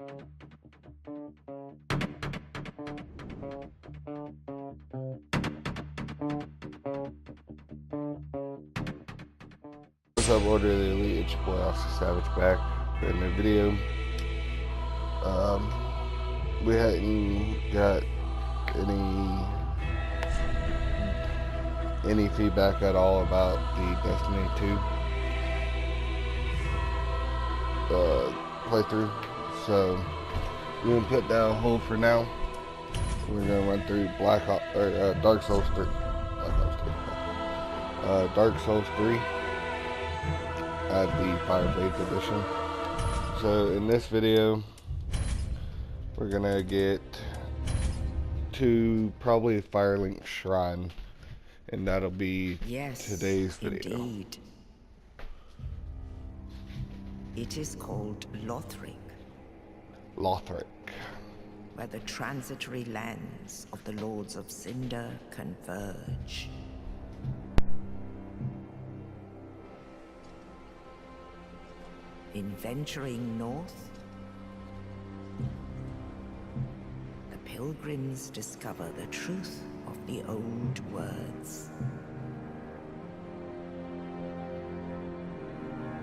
What's up, Order of the Elite? It's your boy Austin Savage back for a new video. We hadn't got any feedback at all about the Destiny 2 playthrough, so we're gonna put that on hold for now. We're gonna run through Dark Souls 3. Dark Souls 3 at the Fireblades edition. So in this video, we're gonna get to probably Firelink Shrine, and that'll be today's video. Indeed. It is called Lothric, where the transitory lands of the Lords of Cinder converge. In venturing north, the pilgrims discover the truth of the old words.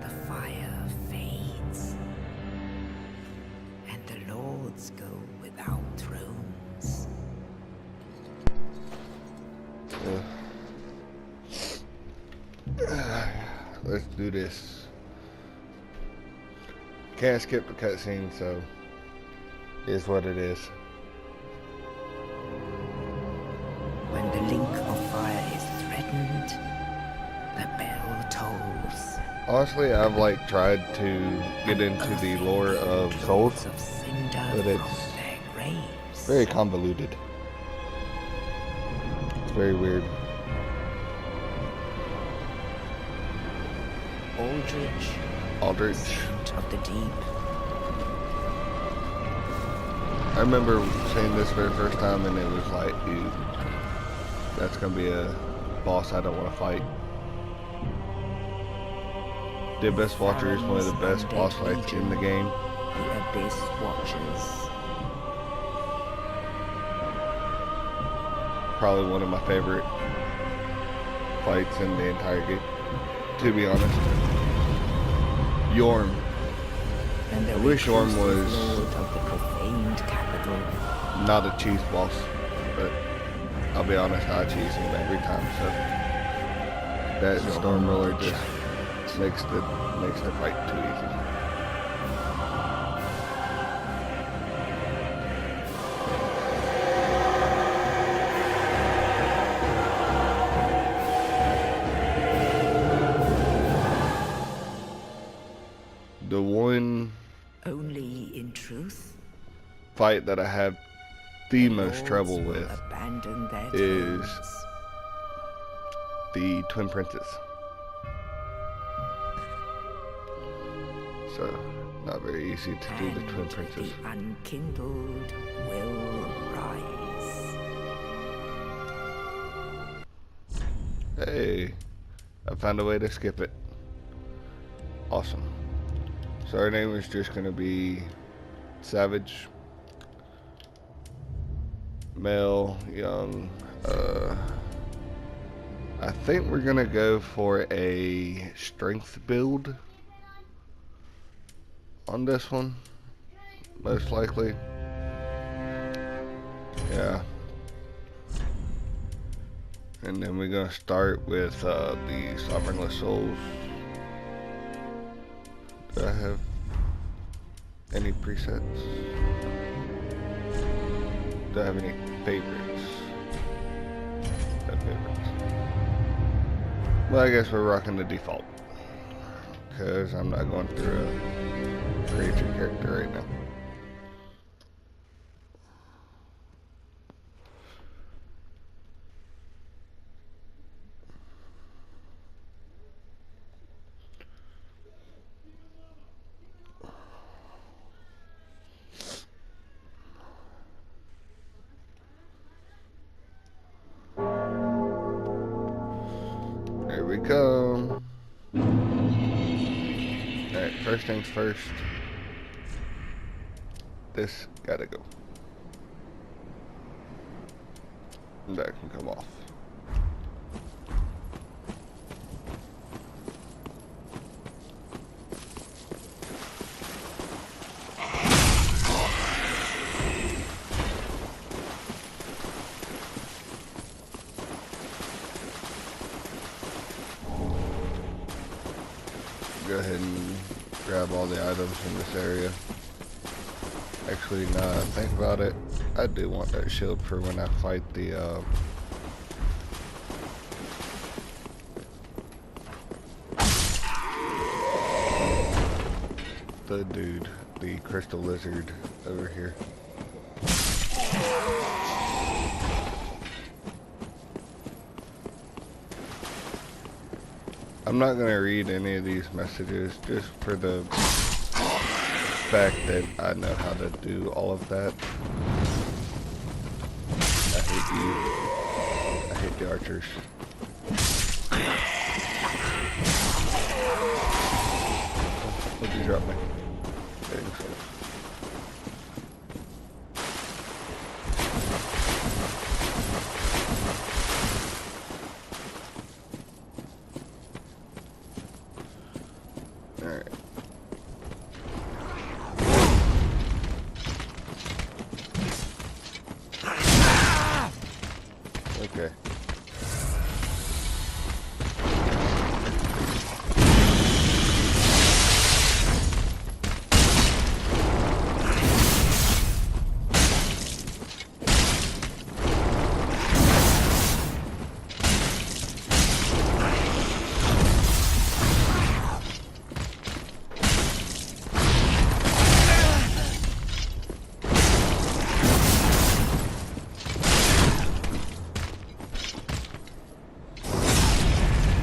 The fire fades, and the lords go without thrones. Let's do this. Can't skip the cutscene, so it is what it is. When the link of fire is threatened, the bell tolls. Honestly, I've tried to get into the lore of Souls, but it's very convoluted. It's very weird. Aldrich. Saint of the deep. I remember saying this for the first time, and it was like, dude, that's gonna be a boss I don't want to fight. The Abyss Watcher is one of the best boss fights in the game. The Abyss Watchers. Probably one of my favorite fights in the entire game, to be honest. Yorm. I wish Yorm was not a cheese boss, but I'll be honest, I cheese him every time, so that Storm Roller just makes the fight too easy. The one only in truth fight that I have the most trouble with is the Twin Princes. So, not very easy to do the Twin Princes. The unkindled will rise. Hey, I found a way to skip it. Awesome. So our name is just going to be Savage, male, young. I think we're going to go for a strength build on this one, most likely. Yeah. And then we're going to start with the Sovereignless Souls. Do I have any presets? Do I have any favorites? No favorites. Well, I guess we're rocking the default, because I'm not going through a creature character right now. There we go. Alright, first things first. This gotta go. And that can come off. Go ahead and grab all the items in this area. Actually, now that I think about it, I do want that shield for when I fight the dude, the crystal lizard over here. I'm not going to read any of these messages just for the fact that I know how to do all of that. I hate you. I hate the archers. What'd you drop me? Dang souls. Alright. Okay.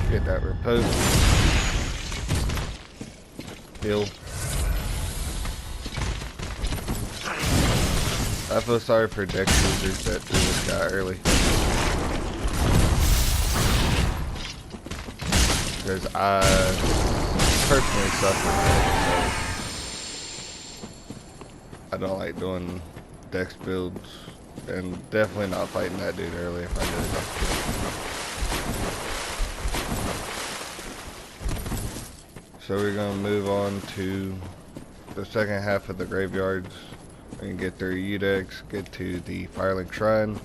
Get that repose. Heal. I feel sorry for deck users that do this guy early. Because I personally suffer from it, so I don't like doing dex builds, and definitely not fighting that dude early if I do a dex build. So we're going to move on to the second half of the graveyards. We can get through Udex, get to the Firelink Shrine,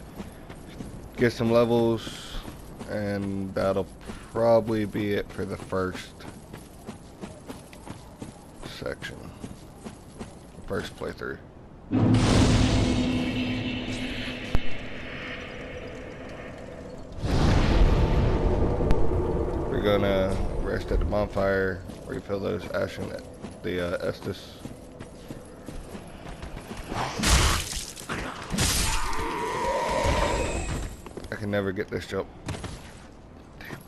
get some levels, and that'll probably be it for the first section, first playthrough. We're gonna rest at the bonfire, refill those ashen at the Estus. I can never get this jump. Damn.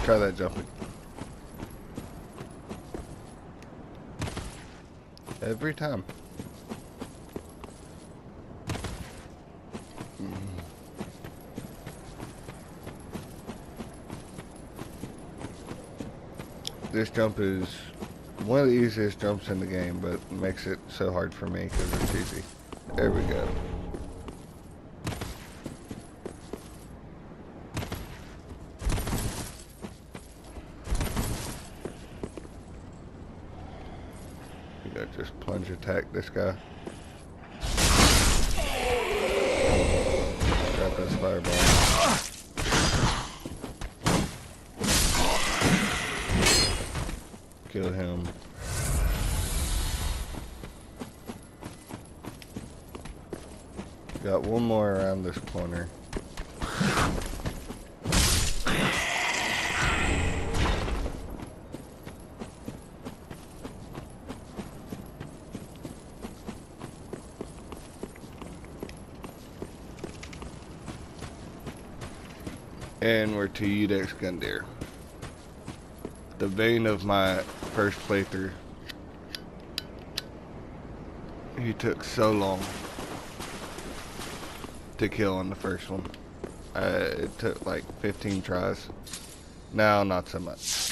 Try that jumping. Every time. This jump is one of the easiest jumps in the game, but makes it so hard for me because it's easy. There we go. Just plunge attack this guy. Got this fireball. Kill him. Got one more around this corner. And we're to Udex Gundyr. The vein of my first playthrough. He took so long to kill on the first one. It took like 15 tries. Now, not so much.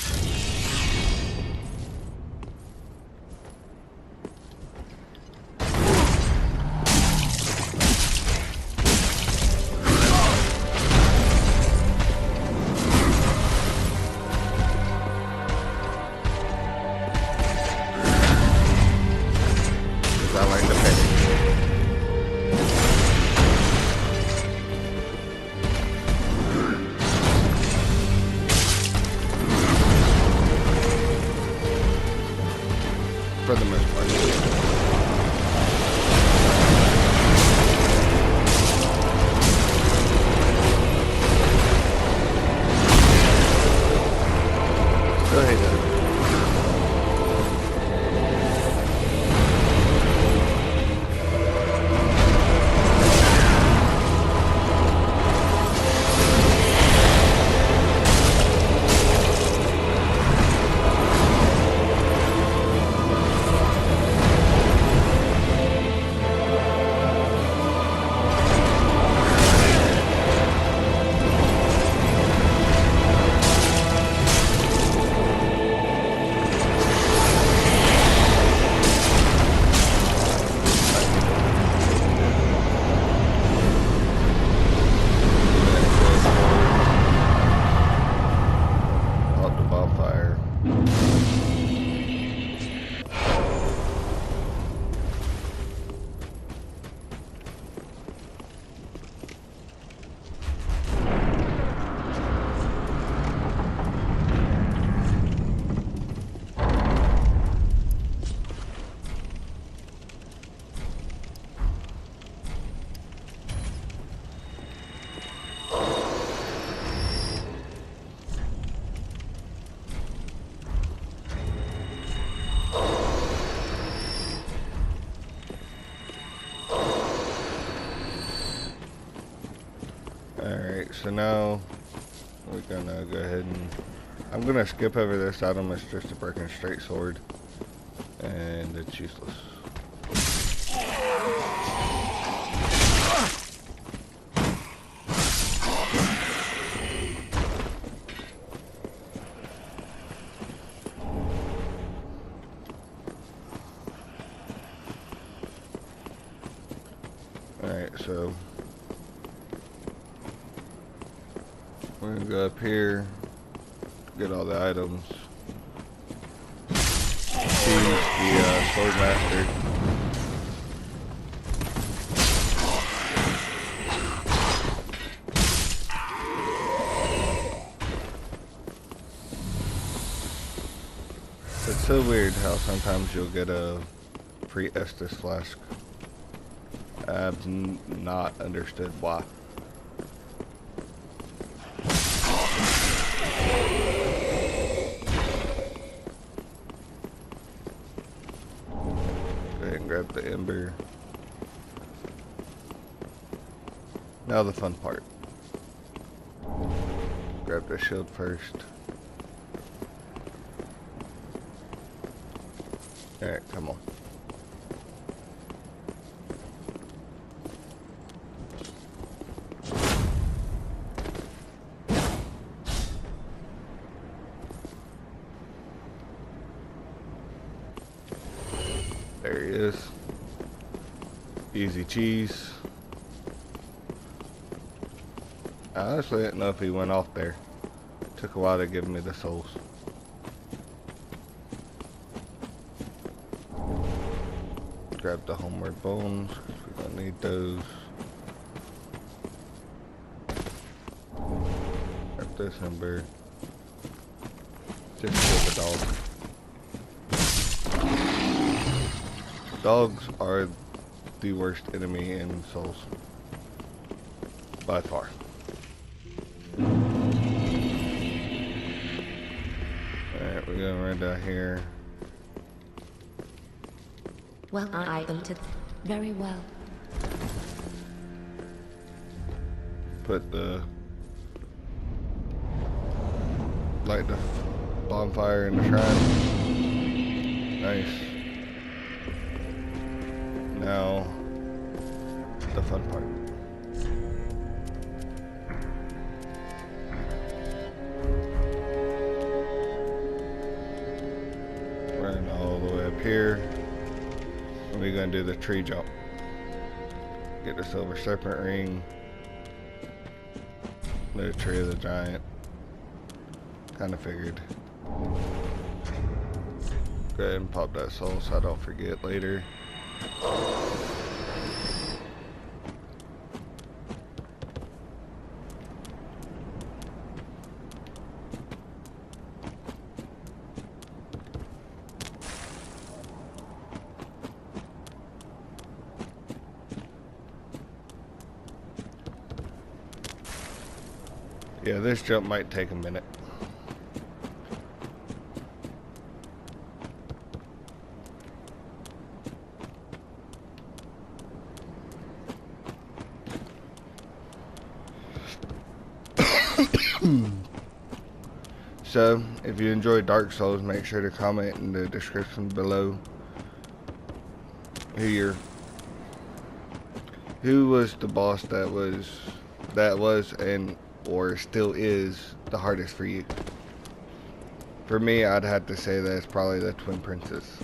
I like the panic. For the most part. Go ahead. Alright, so now we're gonna go ahead and I'm gonna skip over this item. It's just a broken straight sword and it's useless. Alright, so we're gonna go up here, get all the items, choose the sword master. It's so weird how sometimes you'll get a free Estus flask. I've not understood why. Go ahead and grab the ember. Now the fun part. Grab the shield first. Alright, come on. There he is. Easy cheese. I honestly didn't know if he went off there. Took a while to give me the souls. Grab the homeward bones, because we don't need those. Grab this ember. Just kill the dog. Dogs are the worst enemy in Souls. By far. Alright, we're going right down here. Well, I built it very well. Put the light the bonfire in the shrine. Nice. Now, the fun part. Run all the way up here. And we're going to do the tree jump. Get the silver serpent ring. The tree of the giant. Kind of figured. Go ahead and pop that soul so I don't forget later. Yeah, this jump might take a minute. So, if you enjoy Dark Souls, make sure to comment in the description below who was the boss that was and or still is the hardest for you. For me, I'd have to say that it's probably the Twin Princess.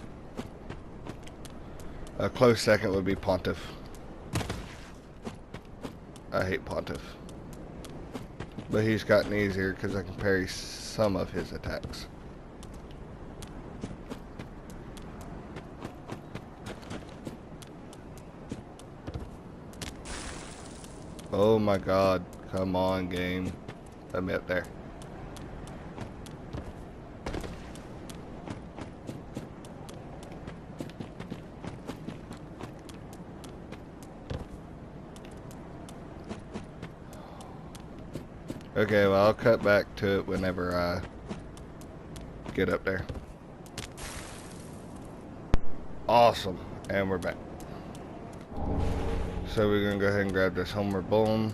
A close second would be Pontiff. I hate Pontiff. But he's gotten easier because I can parry some of his attacks. Oh my god, come on game. Let me up there. Okay, well I'll cut back to it whenever I get up there. Awesome, and we're back. So we're gonna go ahead and grab this homeward bone.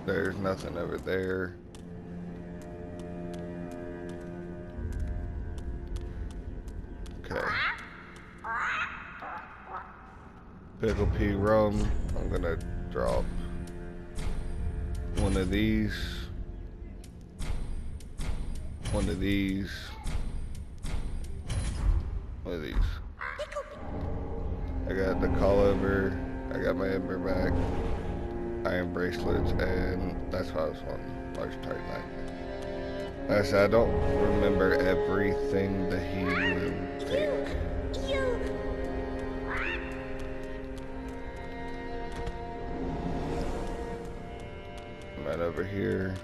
There's nothing over there. Okay. Pickle pea rum. I'm gonna drop one of these. One of these. One of these. I got the call over. I got my ember back. Iron bracelets, and that's what I was wanting. Large target knife. Like I said, I don't remember everything that he would take. Right over here.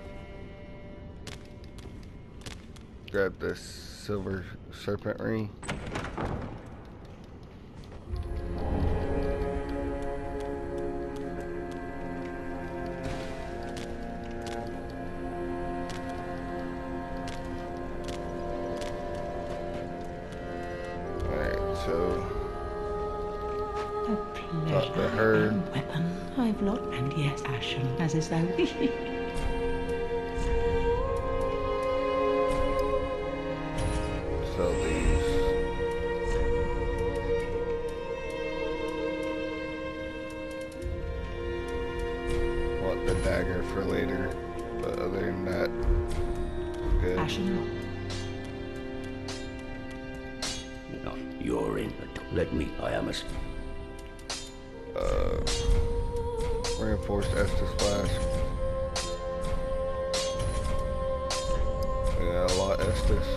Grab this silver serpent ring. So, talk to her. Weapon. I've lost, and yes, Ashen, as is thou. Sell these. Want the dagger for later, but other than that, good. Ashen. No, you're in. Let me. I am a. Reinforced Estus Flash. We got a lot of Estus.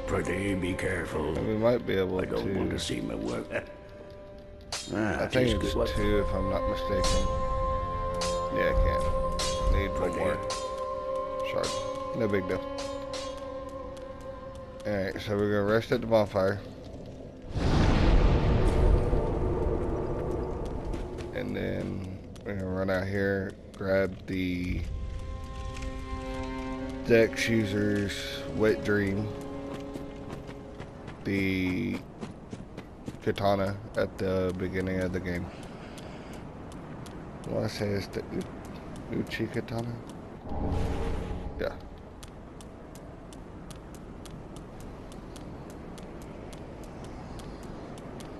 Pretty be careful. And we might be able I don't want to to. see my work. I think it's 2 if I'm not mistaken. Yeah, I can. Need one more. Shard. No big deal. Alright, so we're gonna rest at the bonfire. And then we're gonna run out here, grab the Dex User's Wet Dream, the katana at the beginning of the game. Well, I say it's the Uchi Katana. Yeah.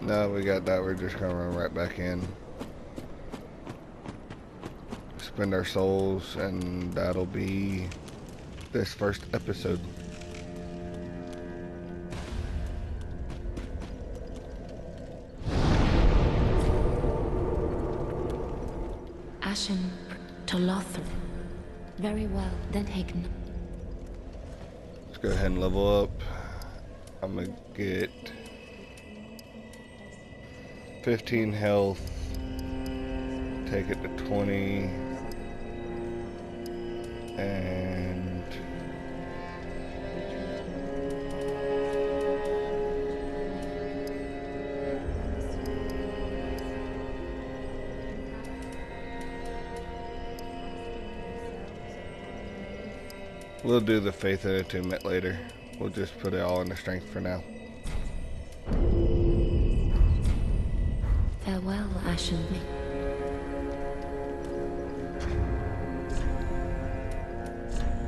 No, we got that. We're just gonna run right back in. Spend our souls, and that'll be this first episode. Ashen to Lothar. Very well, then Hagen. Let's go ahead and level up. I'm gonna get 15 health. Take it to 20. And we'll do the faith and attunement later. We'll just put it all in the strength for now. Farewell, Ashen.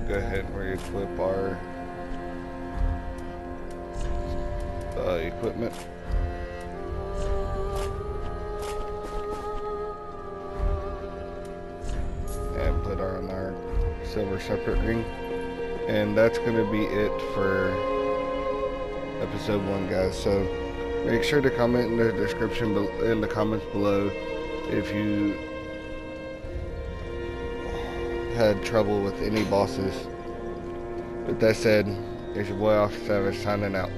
Go ahead and re-equip our equipment. And put on our silver separate ring. And that's going to be it for episode 1, guys. So make sure to comment in the description, in the comments below, if you had trouble with any bosses. With that said, it's your boy Officer Savage signing out.